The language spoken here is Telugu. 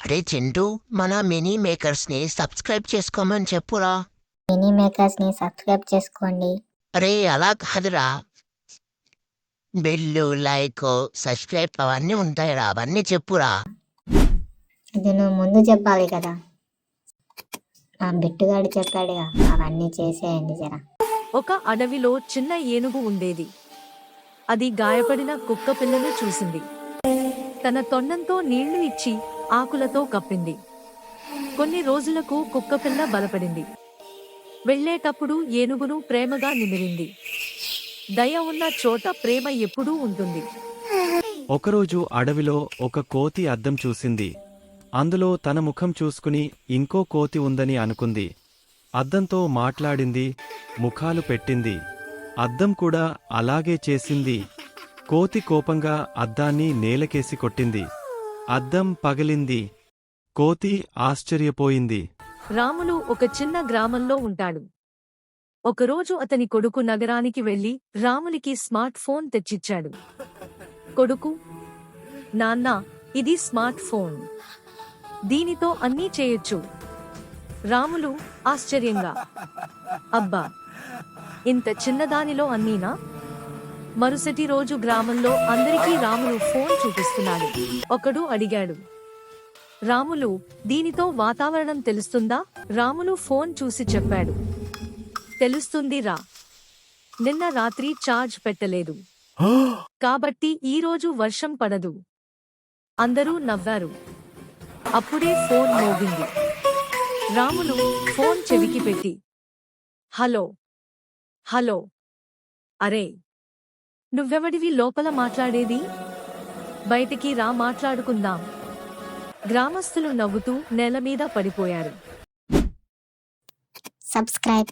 అరే చింటూ, మన మినీ మేకర్స్ని సబ్స్క్రైబ్ చేసుకోమని చెప్పురా. మినీ మేకర్స్ని సబ్స్క్రైబ్ చేసుకోండి. అరే అలా కాదురా, బెల్లు లైక్ సబ్స్క్రైబ్ అవన్నీ ఉంటాయిరా, అవన్నీ చెప్పురా. ఇది నువ్వు ముందు చెప్పాలి కదా. ఆ బిట్టుగాడు చెప్పాడుగా, అవన్నీ చేసేయండి జరా. ఒక అడవిలో చిన్న ఏనుగు ఉండేది. అది గాయపడిన కుక్క పిల్లను చూసింది. తన తొండంతో నీళ్లు ఇచ్చి ఆకులతో కప్పింది. కొన్ని రోజులకు కుక్కపిల్ల బలపడింది. వెళ్ళేటప్పుడు ఏనుగును ప్రేమగా నిమిరింది. దయ ఉన్న చోట ప్రేమ ఎప్పుడూ ఉంటుంది. ఒకరోజు అడవిలో ఒక కోతి అద్దం చూసింది. అందులో తన ముఖం చూసుకుని ఇంకో కోతి ఉందని అనుకుంది. అద్దంతో మాట్లాడింది, ముఖాలు పెట్టింది. అద్దం కూడా అలాగే చేసింది. కోతి కోపంగా అద్దాన్ని నేలకేసి కొట్టింది. అద్దం పగిలింది. కోతి ఆశ్చర్యపోయింది. రాములు ఒక చిన్న గ్రామంలో ఉంటాడు. ఒకరోజు అతని కొడుకు నగరానికి వెళ్లి రాములికి స్మార్ట్ ఫోన్ తెచ్చిచ్చాడు. కొడుకు, నాన్నా, ఇది స్మార్ట్ ఫోన్. దీనితో అన్నీ చేయొచ్చు. రాములు ఆశ్చర్యంగా, అబ్బా, ఇంత చిన్నదానిలో అన్నీనా? మరుసటి రోజు గ్రామంలో అందరికీ రాములు ఫోన్ చూపిస్తున్నాడు. ఒకడు అడిగాడు, రాములు, దీనితో వాతావరణం తెలుస్తుందా? రాములు ఫోన్ చూసి చెప్పాడు, తెలుస్తుంది రా. నిన్న రాత్రి ఛార్జ్ పెట్టలేదు, కాబట్టి ఈరోజు వర్షం పడదు. అందరూ నవ్వారు. అప్పుడే ఫోన్ మోగింది. రాములు ఫోన్ చెవికి పెట్టి, హలో హలో, అరే, నువ్వెవడివి లోపల మాట్లాడేది? బయటికి రా, మాట్లాడుకుందాం. గ్రామస్తులు నవ్వుతూ నేల మీద పడిపోయారు. సబ్స్క్రైబ్.